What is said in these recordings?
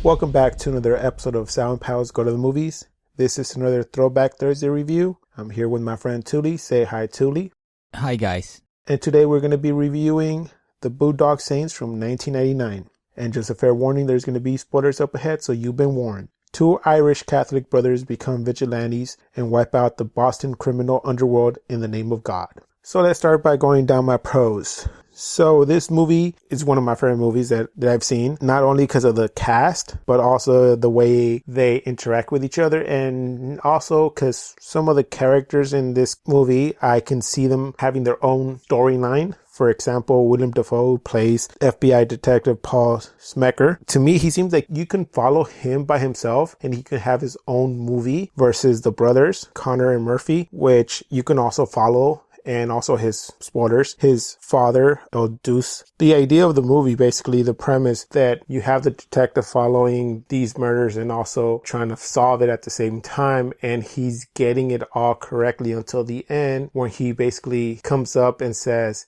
Welcome back to another episode of Sound Pals Go to the Movies. This is another Throwback Thursday review. I'm here with my friend Touly. Say hi, Touly. Hi, guys. And today we're going to be reviewing The Boondock Saints from 1999. And just a fair warning, there's going to be spoilers up ahead, so you've been warned. Two Irish Catholic brothers become vigilantes and wipe out the Boston criminal underworld in the name of God. So let's start by going down my pros. So this movie is one of my favorite movies that I've seen, not only because of the cast, but also the way they interact with each other, and also because some of the characters in this movie, I can see them having their own storyline. For example, Willem Dafoe plays FBI Detective Paul Smecker. To me, he seems like you can follow him by himself and he can have his own movie versus the brothers, Connor and Murphy, which you can also follow. And also his father, El Deuce. The idea of the movie, basically the premise that you have the detective following these murders and also trying to solve it at the same time. And he's getting it all correctly until the end, where he basically comes up and says,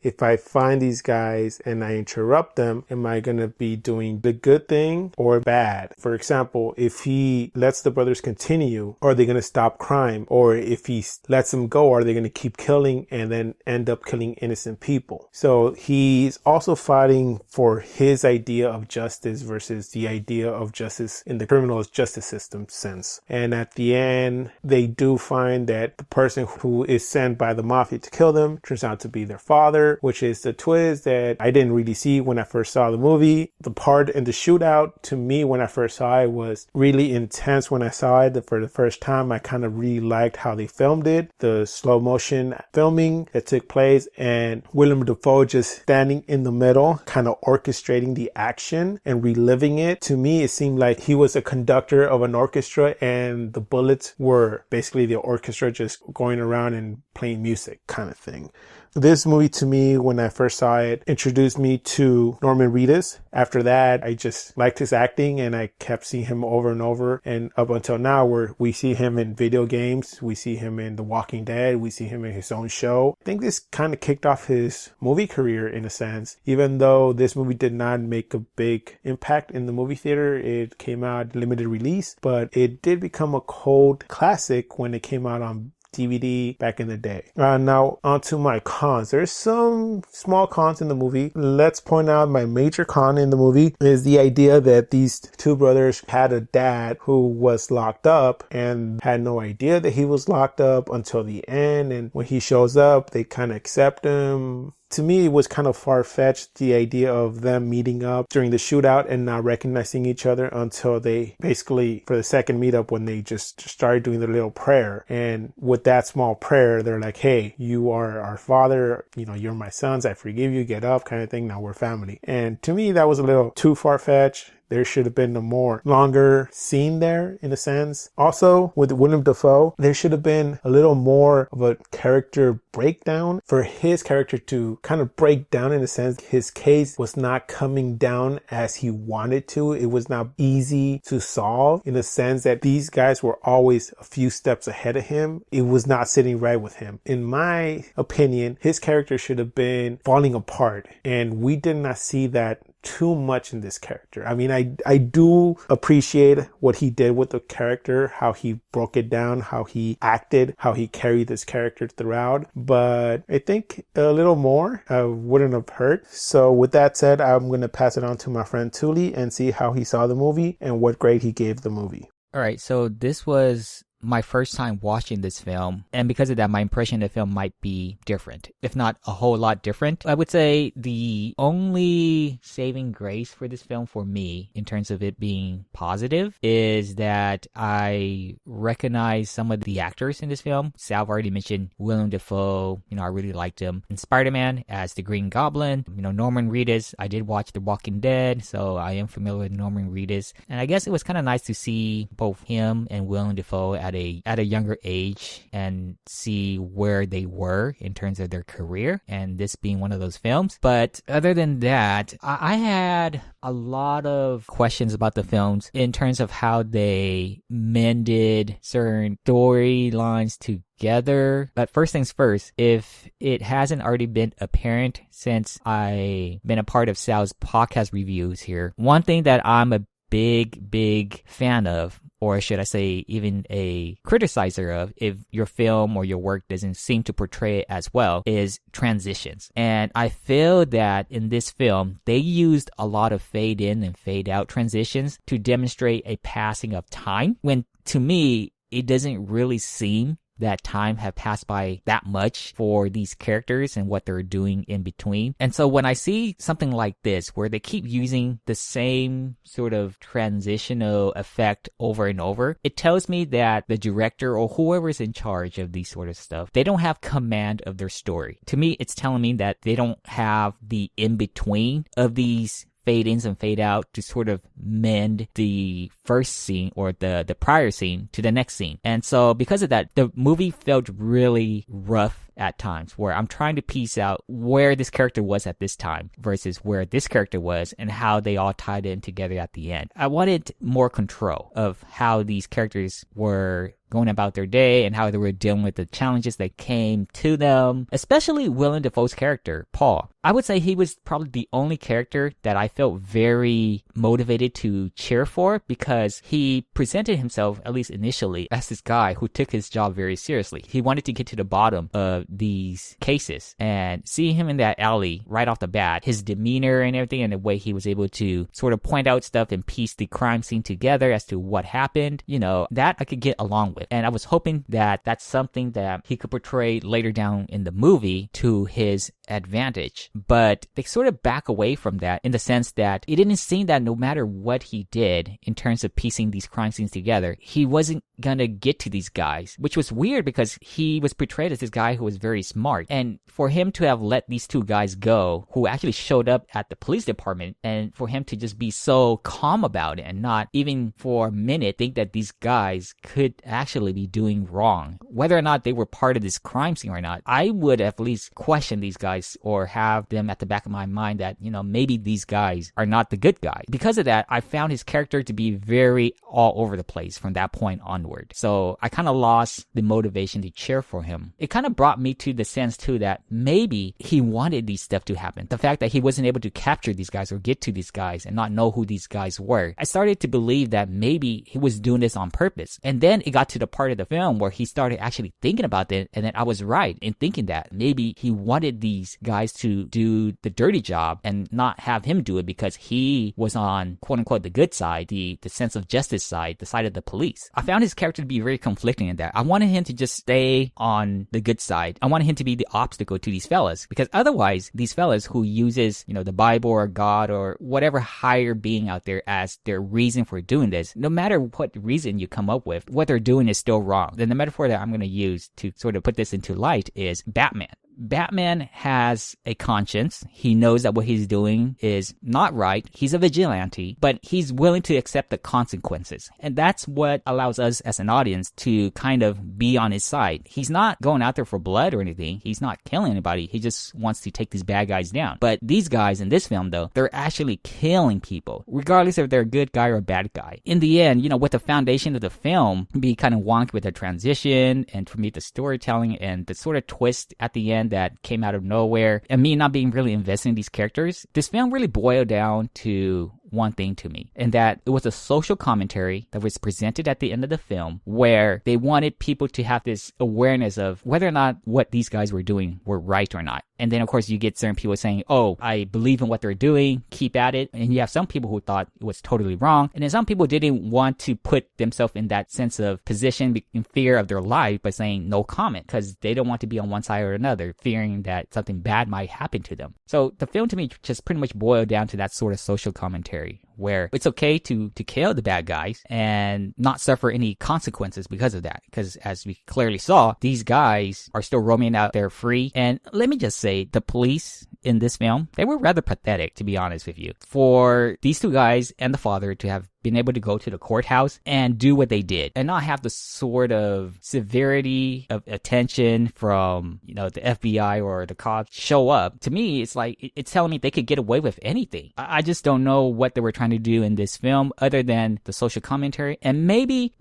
if I find these guys and I interrupt them, am I going to be doing the good thing or bad? For example, if he lets the brothers continue, are they going to stop crime? Or if he lets them go, are they going to keep killing and then end up killing innocent people? So he's also fighting for his idea of justice versus the idea of justice in the criminal justice system sense. And at the end, they do find that the person who is sent by the mafia to kill them turns out to be their father, which is the twist that I didn't really see when I first saw the movie. The part in the shootout, to me, when I first saw it, was really intense. When I saw it for the first time, I kind of really liked how they filmed it, the slow motion filming that took place, and Willem Dafoe just standing in the middle, kind of orchestrating the action and reliving it. To me, it seemed like he was a conductor of an orchestra and the bullets were basically the orchestra just going around and playing music kind of thing. This movie, to me, when I first saw it, introduced me to Norman Reedus. After that, I just liked his acting and I kept seeing him over and over. And up until now, where we see him in video games, we see him in The Walking Dead, we see him in his own show. I think this kind of kicked off his movie career in a sense. Even though this movie did not make a big impact in the movie theater, it came out limited release, but it did become a cult classic when it came out on DVD back in the day. Now onto my cons. There's some small cons in the movie. Let's point out my major con in the movie is the idea that these two brothers had a dad who was locked up and had no idea that he was locked up until the end. And when he shows up, they kind of accept him. To me, it was kind of far-fetched, the idea of them meeting up during the shootout and not recognizing each other until they basically, for the second meetup, when they just started doing their little prayer. And with that small prayer, they're like, hey, you are our father, you're my sons, I forgive you, get up kind of thing, now we're family. And to me, that was a little too far-fetched. There should have been a more longer scene there in a sense. Also, with Willem Dafoe, there should have been a little more of a character breakdown for his character to kind of break down in a sense. His case was not coming down as he wanted to. It was not easy to solve in a sense that these guys were always a few steps ahead of him. It was not sitting right with him. In my opinion, his character should have been falling apart, and we did not see that too much in this character. I mean, I do appreciate what he did with the character, how he broke it down, how he acted, how he carried this character throughout. But I think a little more wouldn't have hurt. So with that said, I'm going to pass it on to my friend Touly and see how he saw the movie and what grade he gave the movie. All right, so this was my first time watching this film, and because of that, my impression of the film might be different, if not a whole lot different. I would say the only saving grace for this film for me, in terms of it being positive, is that I recognize some of the actors in this film. Sal already mentioned Willem Dafoe. I really liked him in Spider-Man as the Green Goblin. Norman Reedus, I did watch The Walking Dead, so I am familiar with Norman Reedus, and I guess it was kind of nice to see both him and Willem Dafoe at a younger age and see where they were in terms of their career, and this being one of those films. But other than that, I had a lot of questions about the films in terms of how they mended certain storylines together. But first things first, if it hasn't already been apparent since I've been a part of Sal's podcast reviews here, one thing that I'm a big fan of, or should I say even a criticizer of, if your film or your work doesn't seem to portray it as well, is transitions. And I feel that in this film, they used a lot of fade in and fade out transitions to demonstrate a passing of time, when to me, it doesn't really seem that time have passed by that much for these characters and what they're doing in between. And so when I see something like this, where they keep using the same sort of transitional effect over and over, it tells me that the director or whoever's in charge of these sort of stuff, they don't have command of their story. To me, it's telling me that they don't have the in-between of these fade ins and fade out to sort of mend the first scene or the prior scene to the next scene. And so because of that, the movie felt really rough at times, where I'm trying to piece out where this character was at this time versus where this character was and how they all tied in together at the end. I wanted more control of how these characters were going about their day and how they were dealing with the challenges that came to them, especially Willem Dafoe's character, Paul. I would say he was probably the only character that I felt very motivated to cheer for, because he presented himself, at least initially, as this guy who took his job very seriously. He wanted to get to the bottom of these cases, and seeing him in that alley right off the bat, his demeanor and everything, and the way he was able to sort of point out stuff and piece the crime scene together as to what happened, that I could get along with. And I was hoping that that's something that he could portray later down in the movie to his advantage. But they sort of back away from that, in the sense that it didn't seem that no matter what he did in terms of piecing these crime scenes together, he wasn't gonna get to these guys, which was weird because he was portrayed as this guy who was very smart. And for him to have let these two guys go, who actually showed up at the police department, and for him to just be so calm about it and not even for a minute think that these guys could actually be doing wrong, whether or not they were part of this crime scene or not, I would at least question these guys or have them at the back of my mind that, maybe these guys are not the good guy. Because of that, I found his character to be very all over the place from that point onward. So I kind of lost the motivation to cheer for him. It kind of brought me to the sense too that maybe he wanted these stuff to happen. The fact that he wasn't able to capture these guys or get to these guys and not know who these guys were, I started to believe that maybe he was doing this on purpose. And then it got to the part of the film where he started actually thinking about it, and then I was right in thinking that maybe he wanted these guys to do the dirty job and not have him do it, because he was on quote unquote the good side, the sense of justice side, the side of the police. I found his character to be very conflicting in that. I wanted him to just stay on the good side. I wanted him to be the obstacle to these fellas, because otherwise these fellas who uses the Bible or God or whatever higher being out there as their reason for doing this, no matter what reason you come up with, what they're doing is still wrong. Then the metaphor that I'm going to use to sort of put this into light is Batman. Batman has a conscience. He knows that what he's doing is not right. He's a vigilante, but he's willing to accept the consequences. And that's what allows us as an audience to kind of be on his side. He's not going out there for blood or anything. He's not killing anybody. He just wants to take these bad guys down. But these guys in this film, though, they're actually killing people, regardless if they're a good guy or a bad guy. In the end, with the foundation of the film be kind of wonky with the transition, and for me, the storytelling and the sort of twist at the end that came out of nowhere, and me not being really invested in these characters, this film really boiled down to one thing to me, and that it was a social commentary that was presented at the end of the film, where they wanted people to have this awareness of whether or not what these guys were doing were right or not. And then of course you get certain people saying, oh, I believe in what they're doing, keep at it. And you have some people who thought it was totally wrong, and then some people didn't want to put themselves in that sense of position in fear of their life by saying no comment, because they don't want to be on one side or another, fearing that something bad might happen to them. So the film to me just pretty much boiled down to that sort of social commentary, where it's okay to kill the bad guys and not suffer any consequences because of that. Because as we clearly saw, these guys are still roaming out there free. And let me just say, the police in this film, they were rather pathetic, to be honest with you. For these two guys and the father to have been able to go to the courthouse and do what they did and not have the sort of severity of attention from, the FBI or the cops show up. To me, it's like, it's telling me they could get away with anything. I just don't know what they were trying to do in this film other than the social commentary. And maybe,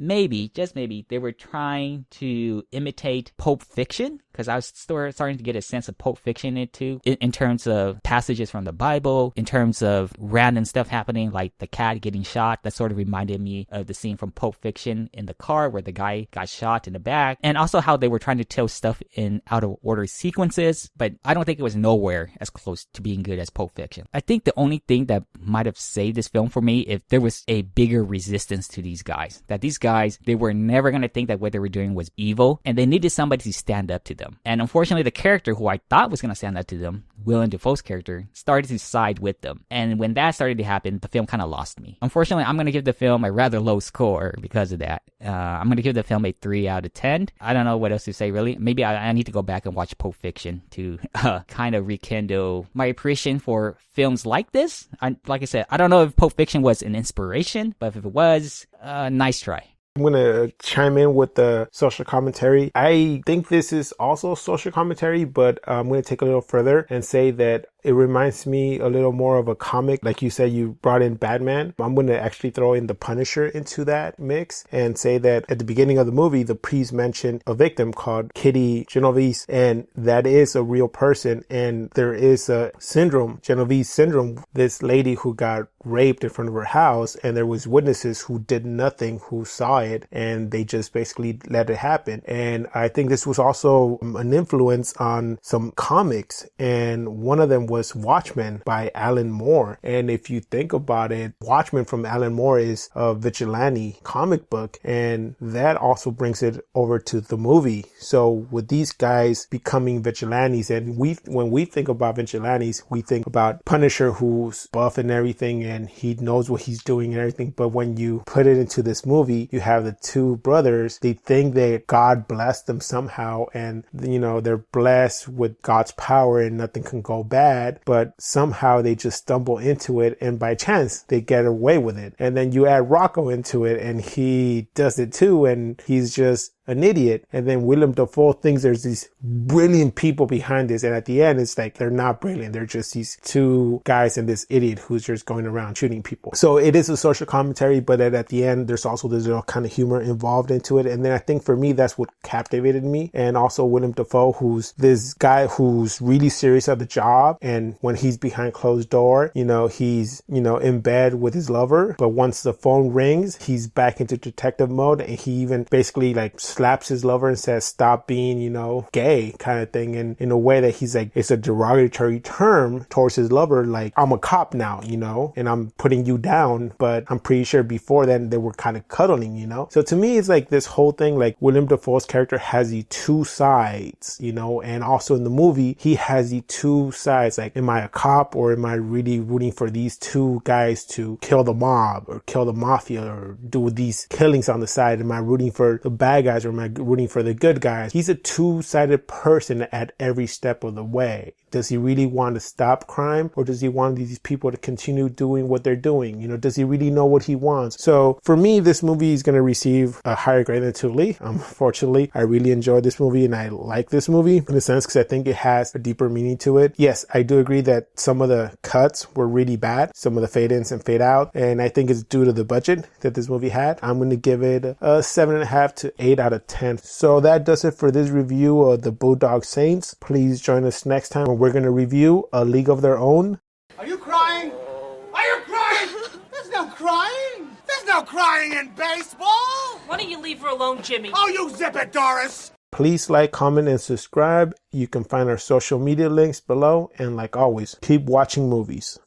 just maybe, they were trying to imitate Pulp Fiction, because I was starting to get a sense of Pulp Fiction in it too, in terms of passages from the Bible, in terms of random stuff happening, like the cat getting shot. That's that sort of reminded me of the scene from Pulp Fiction in the car where the guy got shot in the back, and also how they were trying to tell stuff in out of order sequences, but I don't think it was nowhere as close to being good as Pulp Fiction. I think the only thing that might have saved this film for me if there was a bigger resistance to these guys. That these guys, they were never going to think that what they were doing was evil, and they needed somebody to stand up to them. And unfortunately, the character who I thought was going to stand up to them, Willem Dafoe's character, started to side with them. And when that started to happen, the film kind of lost me. Unfortunately, I'm going to give the film a rather low score because of that. I'm going to give the film a 3 out of 10. I don't know what else to say, really. Maybe I need to go back and watch Pulp Fiction to kind of rekindle my appreciation for films like this. Like I said, I don't know if Pulp Fiction was an inspiration, but if it was, nice try. I'm going to chime in with the social commentary. I think this is also social commentary, but I'm going to take a little further and say that it reminds me a little more of a comic. Like you said, you brought in Batman. I'm going to actually throw in the Punisher into that mix and say that at the beginning of the movie, the priest mentioned a victim called Kitty Genovese, and that is a real person. And there is a syndrome, Genovese syndrome, this lady who got raped in front of her house, and there was witnesses who did nothing, who saw it, and they just basically let it happen. And I think this was also an influence on some comics, and one of them was Watchmen by Alan Moore. And if you think about it, Watchmen from Alan Moore is a vigilante comic book, and that also brings it over to the movie. So with these guys becoming vigilantes, and when we think about vigilantes, we think about Punisher, who's buff and everything, and he knows what he's doing and everything. But when you put it into this movie, you have the two brothers. They think that God blessed them somehow, and they're blessed with God's power and nothing can go bad, but somehow they just stumble into it, and by chance they get away with it. And then you add Rocco into it, and he does it too, and he's just an idiot. And then Willem Dafoe thinks there's these brilliant people behind this, and at the end it's like they're not brilliant, they're just these two guys and this idiot who's just going around shooting people. So it is a social commentary, but at the end there's also this little kind of humor involved into it. And then I think for me that's what captivated me. And also Willem Dafoe, who's this guy who's really serious at the job, and when he's behind closed door, he's in bed with his lover, but once the phone rings, he's back into detective mode, and he even basically like slaps his lover and says, stop being, gay kind of thing. And in a way that he's like, it's a derogatory term towards his lover. Like, I'm a cop now, and I'm putting you down. But I'm pretty sure before then they were kind of cuddling, So to me, it's like this whole thing, like Willem Dafoe's character has the two sides, and also in the movie, he has the two sides. Like, am I a cop, or am I really rooting for these two guys to kill the mob or kill the mafia or do these killings on the side? Am I rooting for the bad guys, or am I rooting for the good guys? He's a two-sided person at every step of the way. Does he really want to stop crime, or does he want these people to continue doing what they're doing? Does he really know what he wants? So for me, this movie is going to receive a higher grade than Touly. Unfortunately, I really enjoyed this movie, and I like this movie in a sense because I think it has a deeper meaning to it. Yes, I do agree that some of the cuts were really bad, some of the fade-ins and fade-out, and I think it's due to the budget that this movie had. I'm going to give it a 7.5 to 8 out of 10. So that does it for this review of the Boondock Saints. Please join us next time when we're going to review A League of Their Own. Are you crying? Are you crying? There's no crying. There's no crying in baseball. Why don't you leave her alone, Jimmy? Oh, you zip it, Doris. Please like, comment, and subscribe. You can find our social media links below. And like always, keep watching movies.